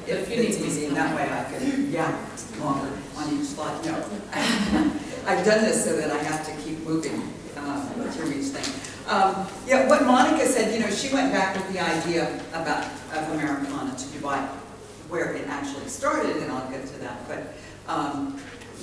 if it's easy, and that way I can, yeah, longer on each slide. No. I've done this so that I have to keep moving through each thing. Yeah, what Monica said, you know, she went back with the idea of Americana to Dubai, where it actually started, and I'll get to that. But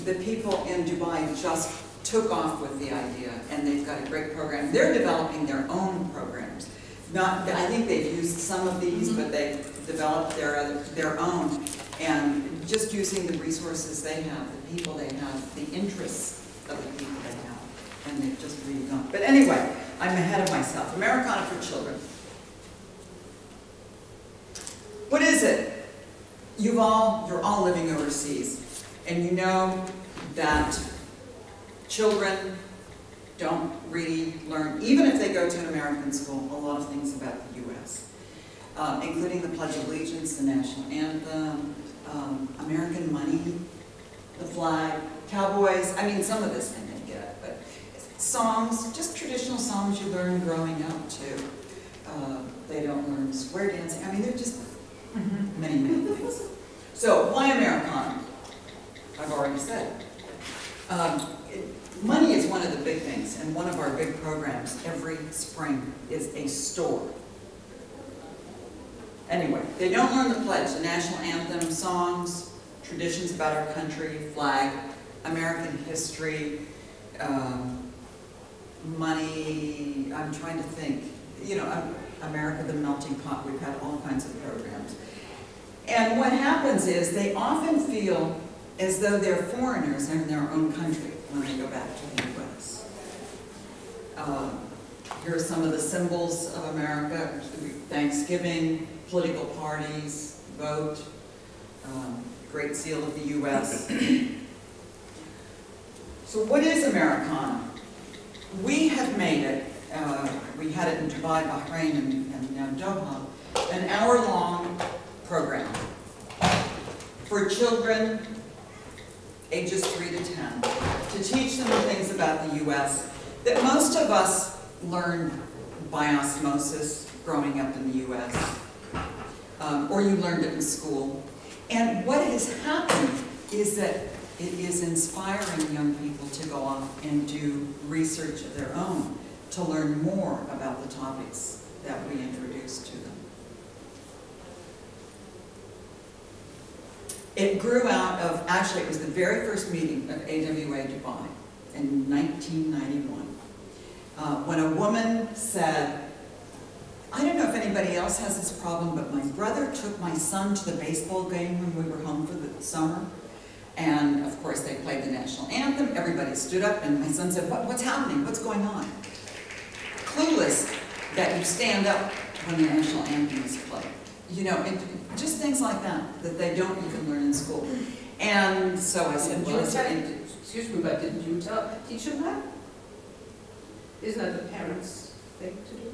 the people in Dubai just took off with the idea, and they've got a great program. They're developing their own programs. I think they've used some of these, but they've developed their own, and just using the resources they have, the people they have, the interests of the people they have, and they've just really gone. But anyway, I'm ahead of myself. Americana for Children. What is it? You're all living overseas, and you know that children don't really learn, even if they go to an American school, a lot of things about the U.S., including the Pledge of Allegiance, the national anthem, American money, the flag, cowboys. I mean, some of this they may get, but songs, just traditional songs you learn growing up too. They don't learn square dancing. I mean, they're just many, many things. So, why Americana? I've already said. Money is one of the big things, and one of our big programs every spring is a store. Anyway, they don't learn the pledge, the national anthem, songs, traditions about our country, flag, American history, money, I'm trying to think, you know, America the Melting Pot, we've had all kinds of programs. And what happens is they often feel as though they're foreigners in their own country when they go back to the U.S. Here are some of the symbols of America: Thanksgiving, political parties, vote, Great Seal of the U.S. So what is Americana? We have made it, we had it in Dubai, Bahrain, and now Doha, an hour-long program for children ages 3 to 10, to teach them the things about the U.S. that most of us learned by osmosis growing up in the U.S., or you learned it in school. And what has happened is that it is inspiring young people to go off and do research of their own, to learn more about the topics that we introduce to them. It grew out of, actually it was the very first meeting of AWA Dubai in 1991, when a woman said, I don't know if anybody else has this problem, but my brother took my son to the baseball game when we were home for the summer, and of course they played the national anthem, everybody stood up, and my son said, what's happening, what's going on? Clueless that you stand up when the national anthem is played. You know, just things like that, that they don't even learn in school. And so I said, well, excuse me, but didn't you teach them that? Isn't that the parents' thing to do?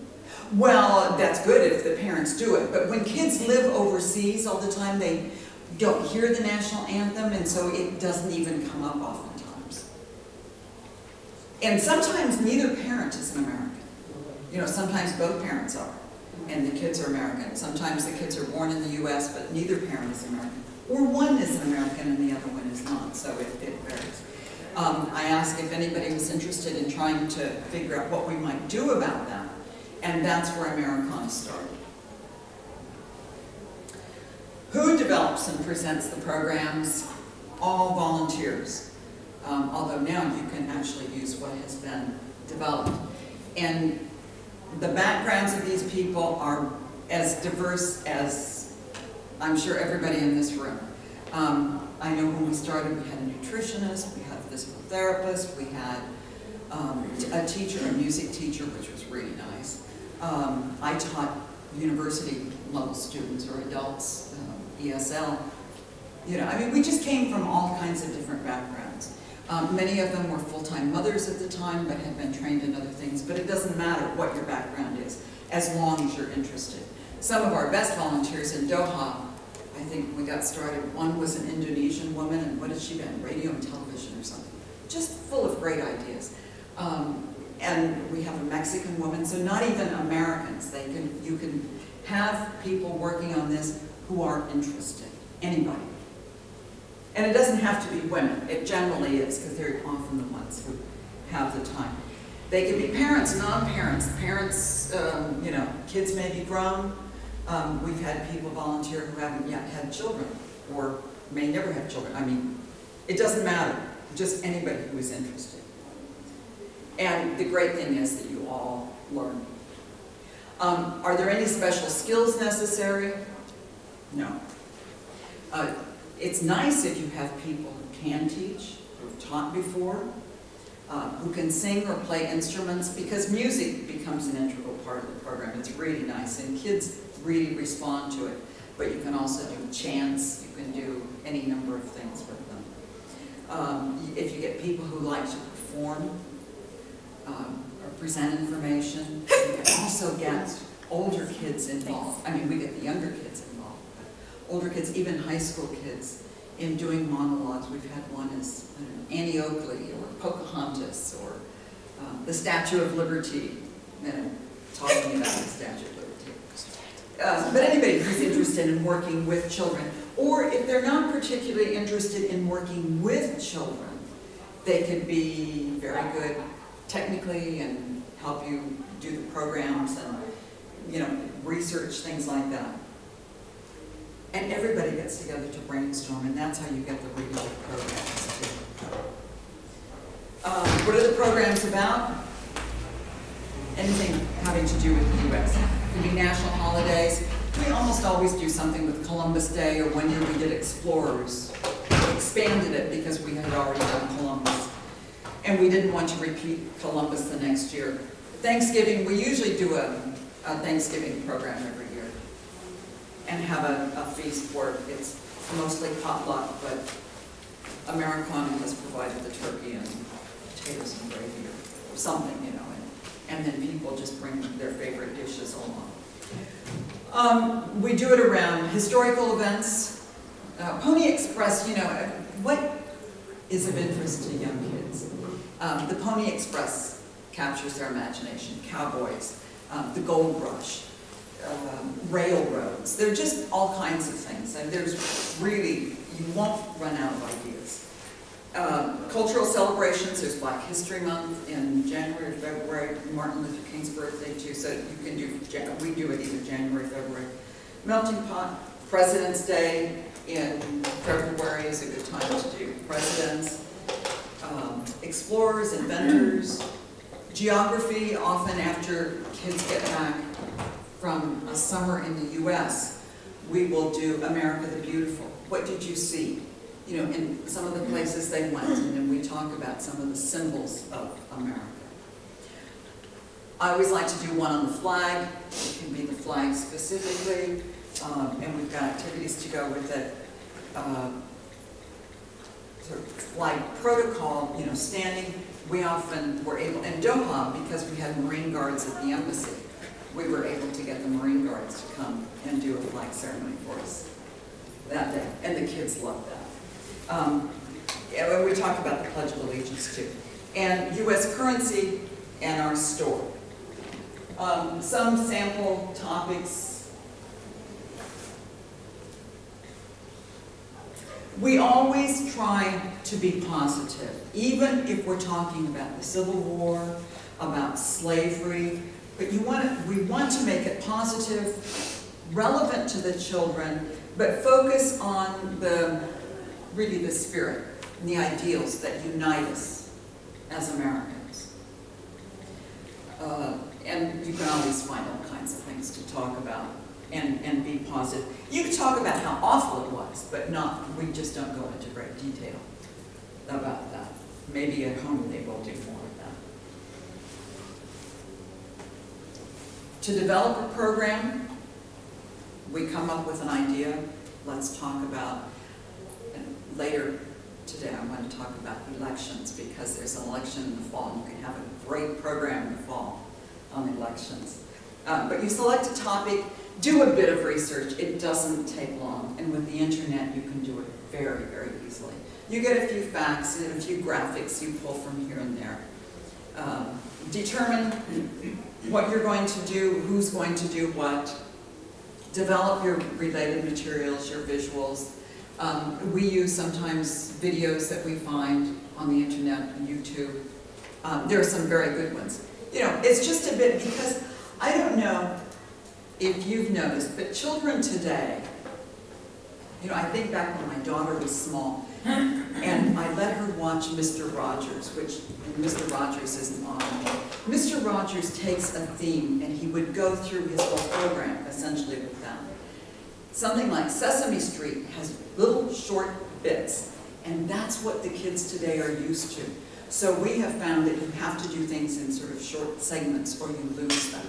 Well, that's good if the parents do it, but when kids live overseas all the time, they don't hear the national anthem, and so it doesn't even come up oftentimes. And sometimes neither parent is an American. You know, sometimes both parents are, and the kids are American. Sometimes the kids are born in the U.S., but neither parent is American. Or one is an American and the other one is not, so it varies. I asked if anybody was interested in trying to figure out what we might do about that, and that's where Americana started. Who develops and presents the programs? All volunteers, although now you can actually use what has been developed. And the backgrounds of these people are as diverse as I'm sure everybody in this room. I know when we started, we had a nutritionist, we had a physical therapist, we had a teacher, a music teacher, which was really nice. I taught university level students or adults, ESL. You know, I mean, we just came from all kinds of different backgrounds. Many of them were full-time mothers at the time, but had been trained in other things. But it doesn't matter what your background is, as long as you're interested. Some of our best volunteers in Doha, I think we got started, one was an Indonesian woman, and what had she been? Radio and television or something. Just full of great ideas. And we have a Mexican woman, so not even Americans. You can have people working on this who are interested. anybody. And it doesn't have to be women. It generally is, because they're often the ones who have the time. They can be parents, non-parents. Parents, you know, kids may be grown. We've had people volunteer who haven't yet had children, or may never have children. I mean, it doesn't matter. Just anybody who is interested. And the great thing is that you all learn. Are there any special skills necessary? No. It's nice if you have people who can teach, who've taught before, who can sing or play instruments, because music becomes an integral part of the program. It's really nice, and kids really respond to it. But you can also do chants, you can do any number of things with them. If you get people who like to perform or present information, you can also get older kids involved. I mean, we get the younger kids involved, but older kids, even high school kids, in doing monologues. We've had one as Annie Oakley or Pocahontas or the Statue of Liberty, you know, talking about the Statue of Liberty. But anybody who's interested in working with children, or if they're not particularly interested in working with children, they could be very good technically and help you do the programs and, you know, research, things like that. And everybody gets together to brainstorm, and that's how you get the really good programs too. What are the programs about? Anything having to do with the U.S. It could be national holidays. We almost always do something with Columbus Day, or one year we did Explorers. We expanded it because we had already done Columbus. And we didn't want to repeat Columbus the next year. Thanksgiving, we usually do a Thanksgiving program every year and have a feast for it. It's mostly potluck, but Americana has provided the turkey and potatoes and gravy or something, you know, and then people just bring their favorite dishes along. We do it around historical events. Pony Express, you know, what is of interest to young kids? The Pony Express captures their imagination. Cowboys, the gold rush, railroads. There are just all kinds of things. And there's really, you won't run out of ideas. Cultural celebrations, there's Black History Month in January, February, Martin Luther King's birthday too, so you can do, we do it either January, February. Melting Pot, President's Day in February is a good time to do presidents. Explorers, inventors, geography, often after kids get back from a summer in the U.S., we will do America the Beautiful. What did you see? You know, in some of the places they went, and then we talk about some of the symbols of America. I always like to do one on the flag. It can be the flag specifically, and we've got activities to go with it. Sort of flag protocol, you know, standing. We often were able, in Doha, because we had Marine Guards at the embassy, we were able to get the Marine Guards to come and do a flag ceremony for us that day, and the kids loved that. And we talk about the Pledge of Allegiance too. And U.S. currency and our store. Some sample topics. We always try to be positive, even if we're talking about the Civil War, about slavery, but we want to make it positive, relevant to the children, but focus on really the spirit and the ideals that unite us as Americans. And you can always find all kinds of things to talk about and be positive. You can talk about how awful it was, but we just don't go into great detail about that. Maybe at home they will do more of that. To develop a program, we come up with an idea. Let's talk about, and later today I want to talk about elections, because there's an election in the fall. You can have a great program in the fall on elections. But you select a topic, do a bit of research. It doesn't take long, and with the internet you can do it very, very easily. You get a few facts and a few graphics you pull from here and there. Determine what you're going to do, who's going to do what, develop your related materials, your visuals. We use sometimes videos that we find on the internet and YouTube. There are some very good ones. You know, it's just a bit, because I don't know if you've noticed, but children today, you know, I think back when my daughter was small, and I let her watch Mr. Rogers, which Mr. Rogers isn't on anymore. Mr. Rogers takes a theme, and he would go through his whole program, essentially, with them. Something like Sesame Street has little short bits, and that's what the kids today are used to. So we have found that you have to do things in sort of short segments or you lose them.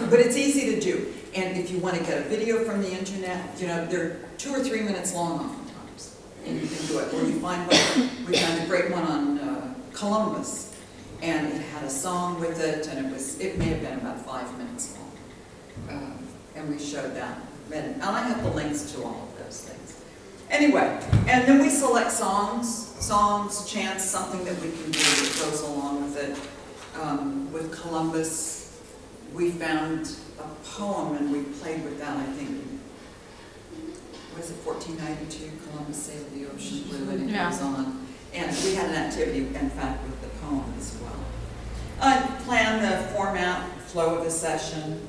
But it's easy to do. And if you want to get a video from the internet, you know, they're 2 or 3 minutes long oftentimes. And you can do it. Or you find one, we found a great one on Columbus. And it had a song with it, and it may have been about 5 minutes long. And we showed that. And I have the links to all of those things. Anyway, and then we select songs, chants, something that we can do that goes along with it. With Columbus, we found a poem and we played with that, I think. What is it, 1492, Columbus sailed the ocean blue, and it goes on. And we had an activity, in fact, with the poem as well. Plan the format, flow of the session.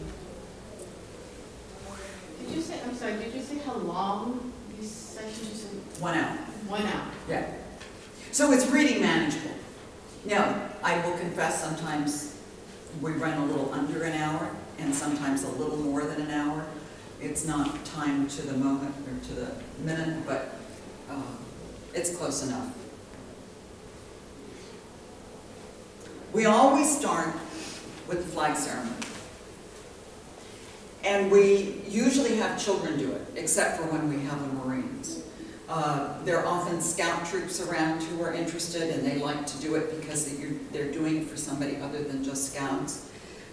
Did you say, I'm sorry, did you say how long these sessions are? 1 hour. 1 hour. Yeah. So it's reading manageable. Now, I will confess sometimes we run a little under an hour and sometimes a little more than an hour. It's not timed to the moment or to the minute, but it's close enough. We always start with the flag ceremony. And we usually have children do it, except for when we have the Marines. There are often scout troops around who are interested, and they like to do it because they're doing it for somebody other than just scouts.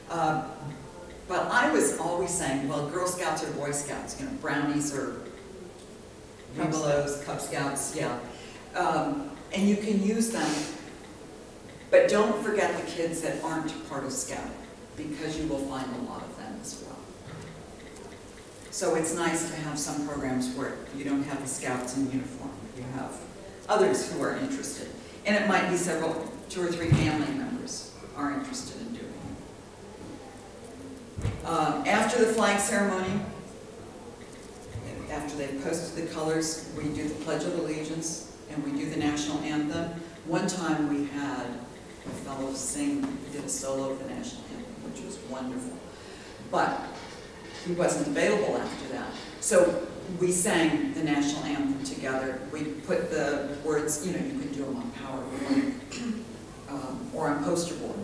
But I was always saying, well, Girl Scouts or Boy Scouts, you know, brownies or Webelos, Cub Scouts, yeah. And you can use them, but don't forget the kids that aren't part of Scout, because you will find a lot of them as well. So it's nice to have some programs where you don't have the Scouts in uniform. You have others who are interested. And it might be 2 or 3 family members are interested in doing it. After the flag ceremony, after they've posted the colors, we do the Pledge of Allegiance and we do the national anthem. One time we had a fellow sing, he did a solo of the national anthem, which was wonderful. But he wasn't available after that. So we sang the national anthem together. We put the words, you know, you can do them on PowerPoint or on poster board.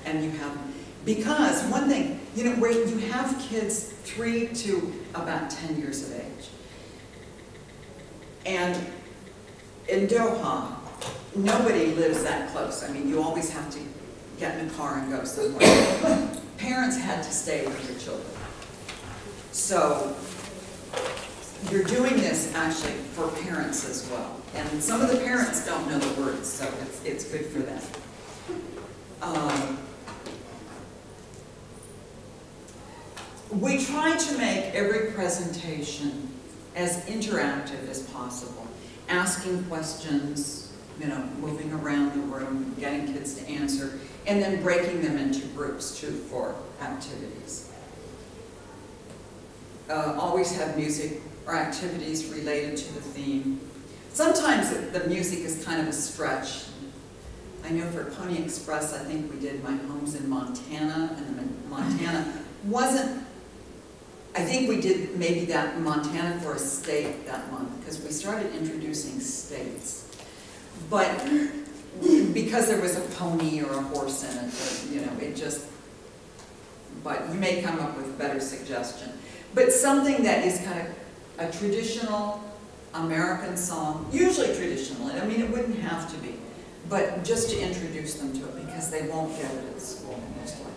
And you have, because one thing, you know, where you have kids 3 to about 10 years of age. And in Doha, nobody lives that close. I mean, you always have to get in a car and go somewhere. Parents had to stay with their children. So you're doing this actually for parents as well. And some of the parents don't know the words, so it's good for them. We try to make every presentation as interactive as possible, asking questions, you know, moving around the room, getting kids to answer, and then breaking them into groups too for activities. Always have music or activities related to the theme. Sometimes the music is kind of a stretch. I know for Pony Express, I think we did My Home's in Montana, and Montana wasn't, I think we did maybe that Montana for a state that month, because we started introducing states. But because there was a pony or a horse in it, you know, it just, but you may come up with a better suggestion. But something that is kind of a traditional American song, usually traditional, I mean, it wouldn't have to be, but just to introduce them to it, because they won't get it at school, most likely.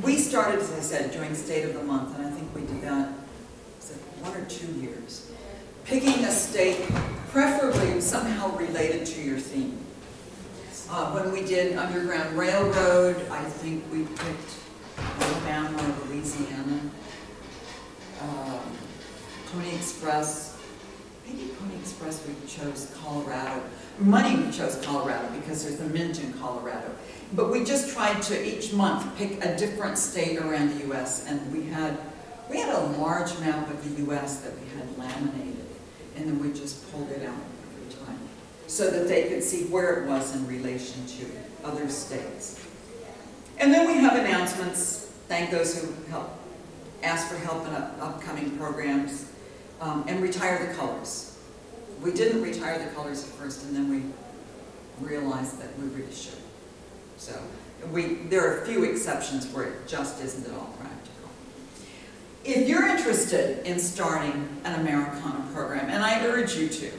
We started, as I said, doing State of the Month, and I think we did that, was it 1 or 2 years? Picking a state, preferably somehow related to your theme. When we did Underground Railroad, I think we picked Alabama or Louisiana. Pony Express, maybe Pony Express we chose Colorado. Money we chose Colorado because there's the Mint in Colorado. But we just tried to each month pick a different state around the U.S. and we had a large map of the U.S. that we had laminated, and then we just pulled it out every time so that they could see where it was in relation to other states. And then we have announcements. Thank those who ask for help in upcoming programs, and retire the colors. We didn't retire the colors at first, and then we realized that we really should. So there are a few exceptions where it just isn't at all practical. If you're interested in starting an Americana program, and I urge you to,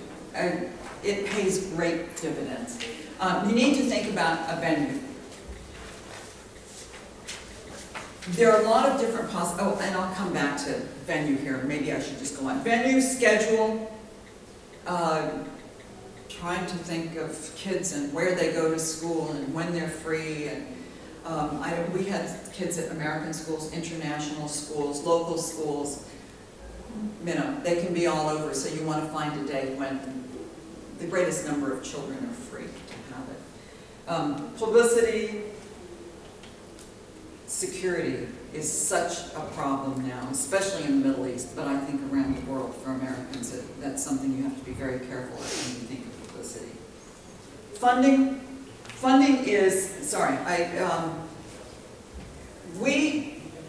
it pays great dividends. You need to think about a venue. There are a lot of different possibilities. Oh, and I'll come back to venue here. Maybe I should just go on. Venue, schedule, trying to think of kids and where they go to school and when they're free. And we had kids at American schools, international schools, local schools. You know, they can be all over, so you want to find a day when the greatest number of children are free to have it. Publicity, security is such a problem now, especially in the Middle East, but I think around the world for Americans, that's something you have to be very careful of when you think of publicity. Funding is,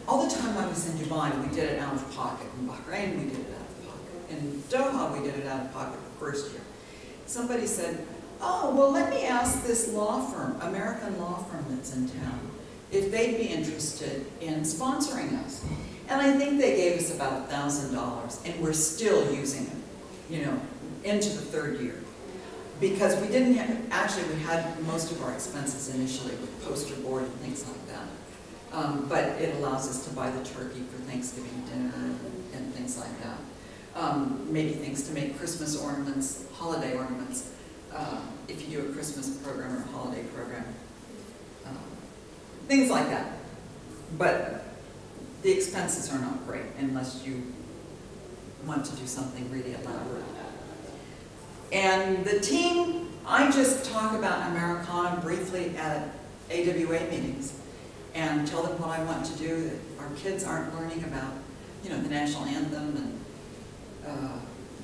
all the time I was in Dubai, we did it out of pocket. In Bahrain, we did it out of pocket. In Doha, we did it out of pocket the first year. Somebody said, oh, well, let me ask this law firm, American law firm that's in town, if they'd be interested in sponsoring us. And I think they gave us about $1,000, and we're still using it, you know, into the third year. Because we didn't have, actually we had most of our expenses initially with poster board and things like that. But it allows us to buy the turkey for Thanksgiving dinner and things like that. Maybe things to make Christmas ornaments, holiday ornaments, if you do a Christmas program or a holiday program. Things like that. But the expenses are not great unless you want to do something really elaborate. And the team, I just talk about Americana briefly at AWA meetings and tell them what I want to do, that our kids aren't learning about, you know, the national anthem and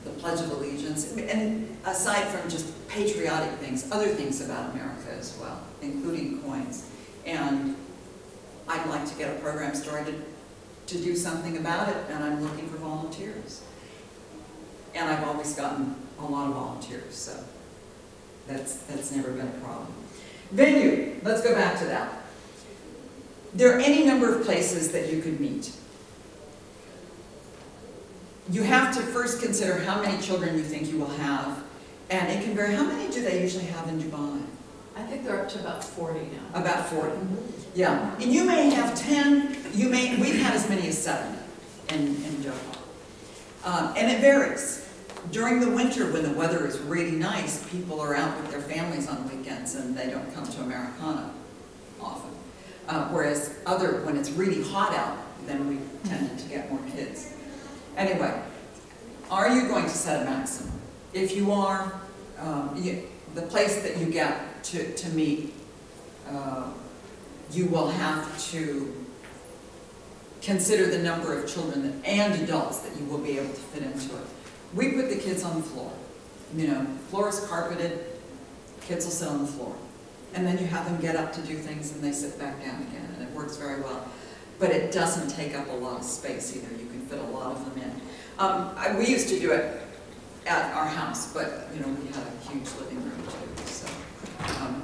the Pledge of Allegiance, and aside from just patriotic things, other things about America as well, including coins. And I'd like to get a program started to do something about it, and I'm looking for volunteers. And I've always gotten a lot of volunteers, so that's never been a problem. Venue, let's go back to that. There are any number of places that you could meet. You have to first consider how many children you think you will have, and it can vary. How many do they usually have in Dubai? I think they're up to about 40 now. About 40. Yeah. And you may have 10, we've had as many as 7 in Doha. And it varies. During the winter, when the weather is really nice, people are out with their families on weekends and they don't come to Americana often. Whereas when it's really hot out, then we tended to get more kids. Anyway, are you going to set a maximum? If you are, the place that you get to meet, you will have to consider the number of children and adults that you will be able to fit into it. We put the kids on the floor. You know, floor is carpeted, kids will sit on the floor. And then you have them get up to do things and they sit back down again, and it works very well. But it doesn't take up a lot of space either. You can fit a lot of them in. We used to do it at our house, but you know, we had a huge living room too. So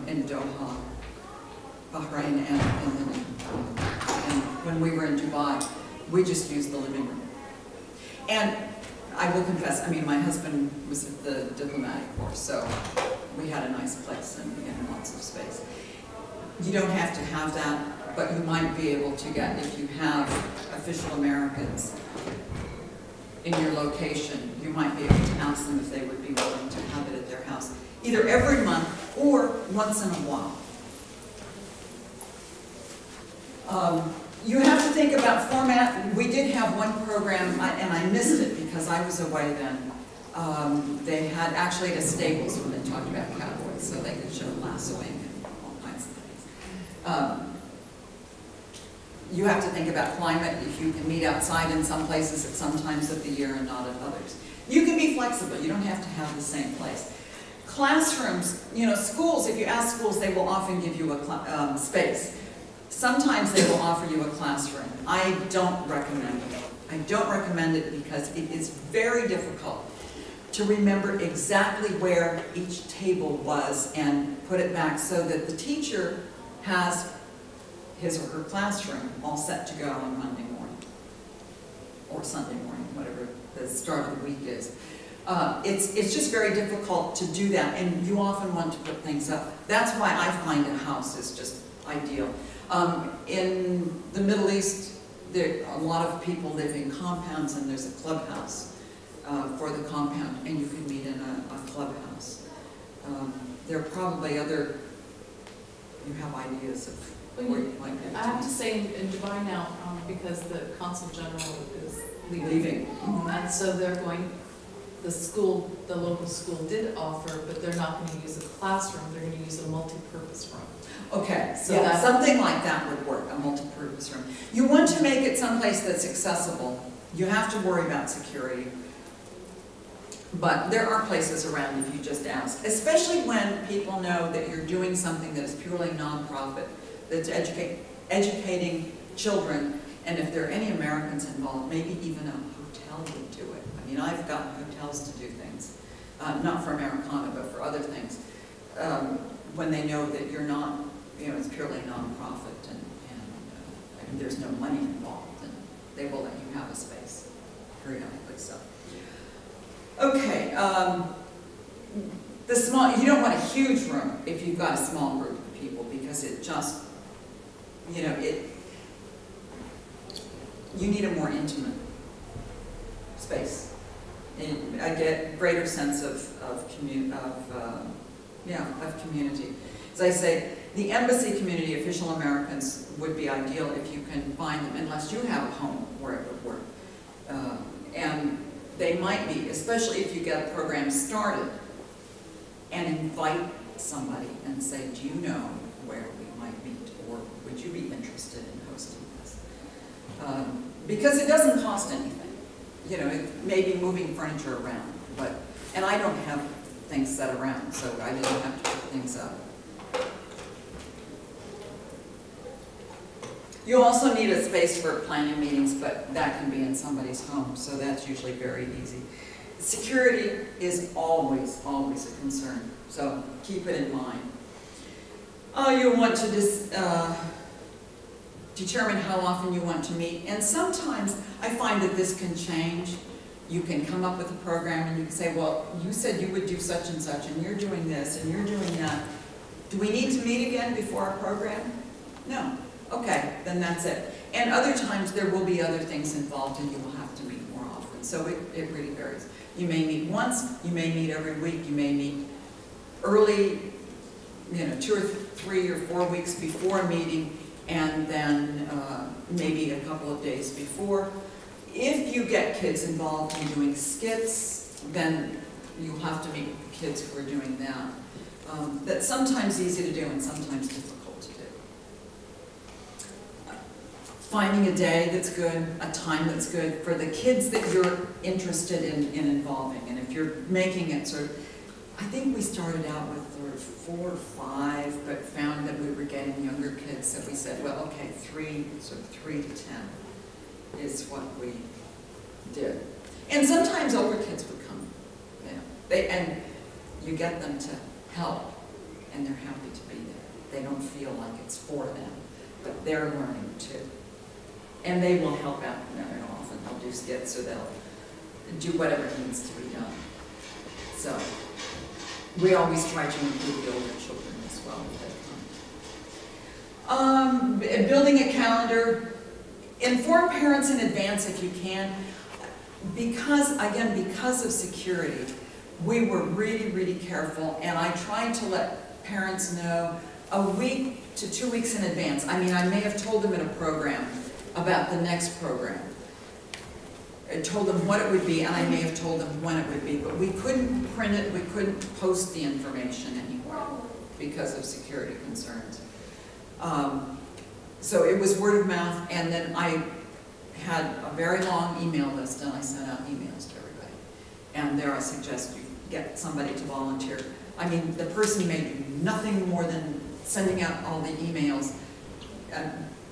in Doha, Bahrain, and when we were in Dubai, we just used the living room. And I will confess, I mean, my husband was at the diplomatic corps, so we had a nice place and lots of space. You don't have to have that, but you might be able to get, if you have official Americans, in your location, you might be able to ask them if they would be willing to have it at their house, either every month or once in a while. You have to think about format. We did have one program, and I missed it because I was away then. They had actually at a Staples when they talked about cowboys, so they could show lassoing and all kinds of things. You have to think about climate. If you can meet outside in some places at some times of the year and not at others. You can be flexible. You don't have to have the same place. Classrooms, you know, schools, if you ask schools, they will often give you a space. Sometimes they will offer you a classroom. I don't recommend it. I don't recommend it because it is very difficult to remember exactly where each table was and put it back so that the teacher has his or her classroom all set to go on Monday morning or Sunday morning, whatever the start of the week is. It's just very difficult to do that, and you often want to put things up. That's why I find a house is just ideal. In the Middle East, a lot of people live in compounds, and there's a clubhouse for the compound, and you can meet in a clubhouse. There are probably other, you have ideas of where you might be. I have to say in Dubai now, because the Consul General is leaving. And so they're going, the local school did offer, but they're not going to use a classroom, they're going to use a multi-purpose room. Okay, so Yeah, yeah, something like that would work, a multi-purpose room. You want to make it someplace that's accessible. You have to worry about security. But there are places around if you just ask, especially when people know that you're doing something that is purely nonprofit, that's educating children, and if there are any Americans involved, maybe even a hotel would do it. I mean, I've gotten hotels to do things, not for Americana, but for other things, when they know that you're not, you know, it's purely nonprofit and there's no money involved, and they will let you have a space periodically. So, okay, you don't want a huge room if you've got a small group of people because it just, you know, you need a more intimate space. And I get greater sense of community. As I say, the embassy community, official Americans, would be ideal if you can find them, unless you have a home where it would work. And they might be, especially if you get a program started, and invite somebody and say, do you know where we might meet, or would you be interested in hosting this? Because it doesn't cost anything. You know, it may be moving furniture around, and I don't have things set around, so I didn't have to put things up. You also need a space for planning meetings, but that can be in somebody's home, so that's usually very easy. Security is always, always a concern, so keep it in mind. You want to determine how often you want to meet, and sometimes I find that this can change. You can come up with a program and you can say, well, you said you would do such and such, and you're doing this, and you're doing that. Do we need to meet again before our program? No. Okay, then that's it. And other times there will be other things involved and you will have to meet more often. So it really varies. You may meet once, you may meet every week, you may meet early, you know, 2 or 3 or 4 weeks before a meeting, and then maybe a couple of days before. If you get kids involved in doing skits, then you'll have to meet kids who are doing that. That's sometimes easy to do and sometimes difficult to do. Finding a day that's good, a time that's good for the kids that you're interested in involving. And if you're making it sort of, I think we started out with sort of 4 or 5, but found that we were getting younger kids, so we said, well, okay, 3 to 10 is what we did. And sometimes older kids would come, you know, and you get them to help, and they're happy to be there. They don't feel like it's for them, but they're learning too. And they will help out very often. They'll do skits, or they'll do whatever needs to be done. So we always try to include the older children as well at that time. Building a calendar. Inform parents in advance if you can. because, again, because of security, we were really, really careful, and I tried to let parents know a week to 2 weeks in advance. I mean, I may have told them in a program about the next program. I told them what it would be, and I may have told them when it would be, but we couldn't print it, we couldn't post the information anywhere because of security concerns. So it was word of mouth, and then I had a very long email list, and I sent out emails to everybody. And there I suggest you get somebody to volunteer. I mean, the person may do nothing more than sending out all the emails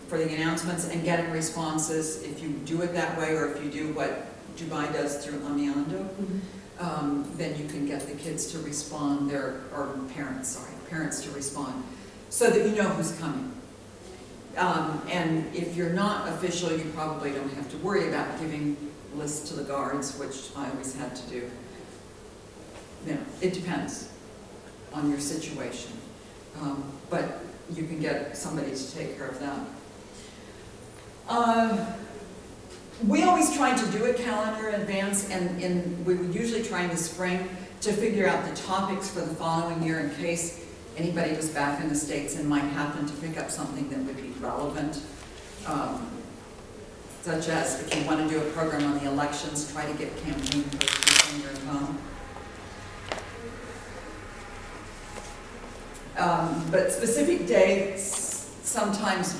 for the announcements and getting responses. If you do it that way, or if you do what Dubai does through Amiando, then you can get the kids to respond, or parents to respond, so that you know who's coming. And if you're not official, you probably don't have to worry about giving lists to the guards, which I always had to do. You know, it depends on your situation. But you can get somebody to take care of that. We always try to do a calendar in advance, and we would usually try in the spring to figure out the topics for the following year in case anybody was back in the States and might happen to pick up something that would be relevant. Such as if you want to do a program on the elections, try to get campaign posters in your home. But specific dates, sometimes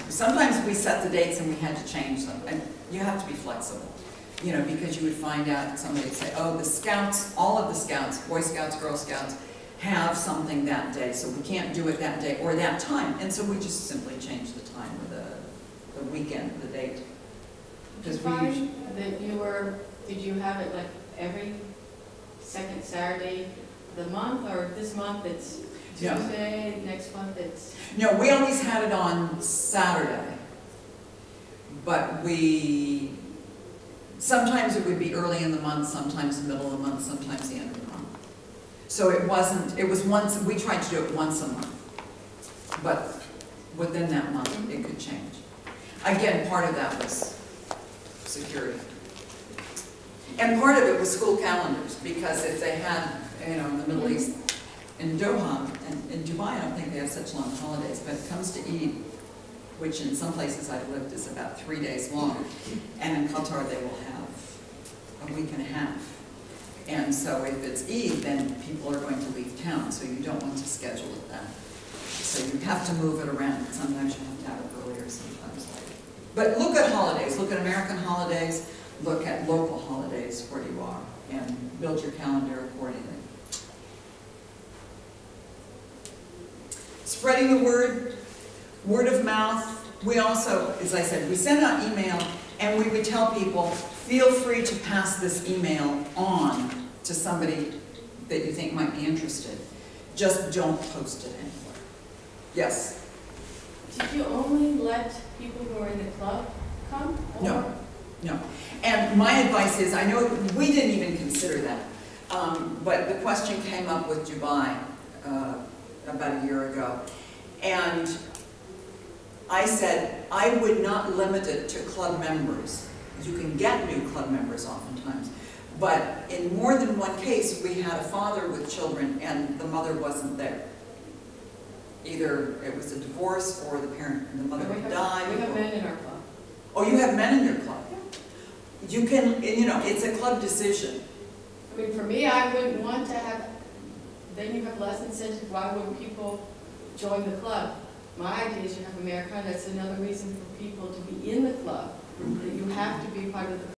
we set the dates and we had to change them. And you have to be flexible, you know, because you would find out, somebody would say, oh, the Scouts, all of the Scouts, Boy Scouts, Girl Scouts, have something that day, so we can't do it that day or that time. And so we just simply change the time or the weekend, the date. Did you find that did you have it like every second Saturday of the month, or this month it's Tuesday, next month it's... No, we always had it on Saturday, but sometimes it would be early in the month, sometimes the middle of the month, sometimes the end of the month. So it was once, we tried to do it once a month, but within that month it could change. Again, part of that was security. And part of it was school calendars, because if they had, you know, in the Middle East, in Doha, and in Dubai, I don't think they have such long holidays, but it comes to Eid, which in some places I've lived is about 3 days long, and in Qatar they will have a week and a half. And so if it's Eid, then people are going to leave town, so you don't want to schedule it then. So you have to move it around. Sometimes you have to have it earlier, sometimes later. But look at holidays. Look at American holidays. Look at local holidays where you are, and build your calendar accordingly. Spreading the word of mouth. We also, as I said, we send out email, and we would tell people, feel free to pass this email on to somebody that you think might be interested. Just don't post it anywhere. Yes? Did you only let people who are in the club come? Or? No, no. And my advice is, I know we didn't even consider that, but the question came up with Dubai about a year ago. And I said, I would not limit it to club members. You can get new club members oftentimes. But in more than one case, we had a father with children and the mother wasn't there. Either it was a divorce or the mother died. We have men in our club. Oh, you have men in your club? You can, you know, it's a club decision. I mean, for me, I wouldn't want to have, then you have less incentive. Why wouldn't people join the club? My idea is you have Americana. That's another reason for people to be in the club. That you have to be part of the